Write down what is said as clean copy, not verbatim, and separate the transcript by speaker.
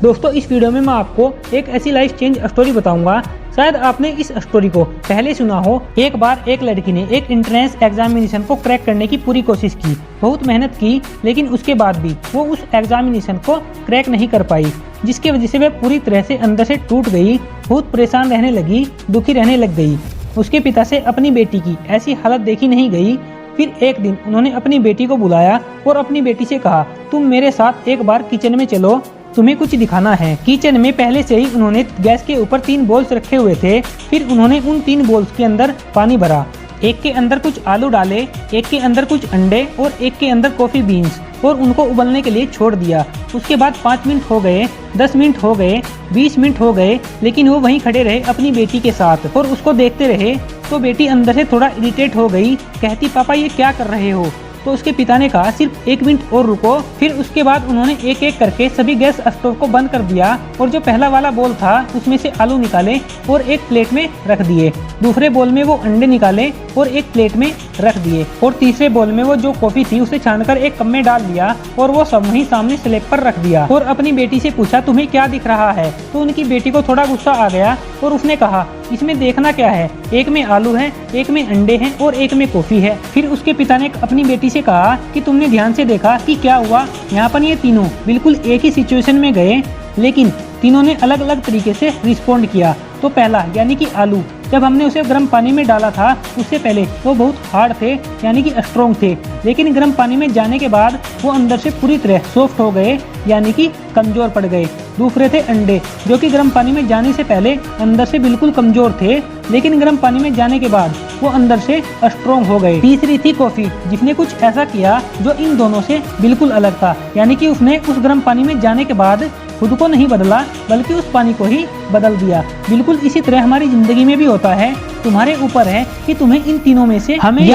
Speaker 1: दोस्तों इस वीडियो में मैं आपको एक ऐसी लाइफ चेंज स्टोरी बताऊंगा। शायद आपने इस स्टोरी को पहले सुना हो। एक बार एक लड़की ने एक एंट्रेंस एग्जामिनेशन को क्रैक करने की पूरी कोशिश की, बहुत मेहनत की, लेकिन उसके बाद भी वो उस एग्जामिनेशन को क्रैक नहीं कर पाई, जिसकी वजह से वह पूरी तरह से अंदर से टूट गई, बहुत परेशान रहने लगी, दुखी रहने लग गई। उसके पिता से अपनी बेटी की ऐसी हालत देखी नहीं गई। फिर एक दिन उन्होंने अपनी बेटी को बुलाया और अपनी बेटी से कहा, तुम मेरे साथ एक बार किचन में चलो, तुम्हें कुछ दिखाना है। किचन में पहले से ही उन्होंने गैस के ऊपर 3 बोल्स रखे हुए थे। फिर उन्होंने उन 3 बोल्स के अंदर पानी भरा, एक के अंदर कुछ आलू डाले, एक के अंदर कुछ अंडे और एक के अंदर कॉफी बीन्स, और उनको उबलने के लिए छोड़ दिया। उसके बाद 5 मिनट हो गए, 10 मिनट हो गए, 20 मिनट हो गए, लेकिन वो वहीं खड़े रहे अपनी बेटी के साथ और उसको देखते रहे। तो बेटी अंदर से थोड़ा इरिटेट हो गई, कहती पापा ये क्या कर रहे हो। तो उसके पिता ने कहा सिर्फ 1 मिनट और रुको। फिर उसके बाद उन्होंने एक एक करके सभी गैस स्टोव को बंद कर दिया और जो पहला वाला बोल था उसमें से आलू निकाले और एक प्लेट में रख दिए। दूसरे बोल में वो अंडे निकाले और एक प्लेट में रख दिए और तीसरे बोल में वो जो कॉफी थी उसे छानकर एक कप में डाल दिया और वो सब वहीं सामने स्लैब पर रख दिया। और अपनी बेटी से पूछा तुम्हें क्या दिख रहा है। तो उनकी बेटी को थोड़ा गुस्सा आ गया और उसने कहा इसमें देखना क्या है, एक में आलू है, एक में अंडे हैं और एक में कॉफी है। फिर उसके पिता ने अपनी बेटी से कहा कि तुमने ध्यान से देखा कि क्या हुआ। यहाँ पर ये तीनों बिल्कुल एक ही सिचुएशन में गए, लेकिन तीनों ने अलग अलग तरीके से रिस्पॉन्ड किया। तो पहला यानी कि आलू, जब हमने उसे गर्म पानी में डाला था उससे पहले वो बहुत हार्ड थे यानी कि स्ट्रॉन्ग थे, लेकिन गर्म पानी में जाने के बाद वो अंदर से पूरी तरह सॉफ्ट हो गए यानी कि कमजोर पड़ गए। दूसरे थे अंडे, जो कि गर्म पानी में जाने से पहले अंदर से बिल्कुल कमजोर थे, लेकिन गर्म पानी में जाने के बाद वो अंदर से स्ट्रॉन्ग हो गए। तीसरी थी कॉफी, जिसने कुछ ऐसा किया जो इन दोनों से बिल्कुल अलग था, यानी कि उसने उस गर्म पानी में जाने के बाद खुद को नहीं बदला बल्कि उस पानी को ही बदल दिया। बिल्कुल इसी तरह हमारी जिंदगी में भी होता है। तुम्हारे ऊपर है कि तुम्हें इन तीनों में से हमें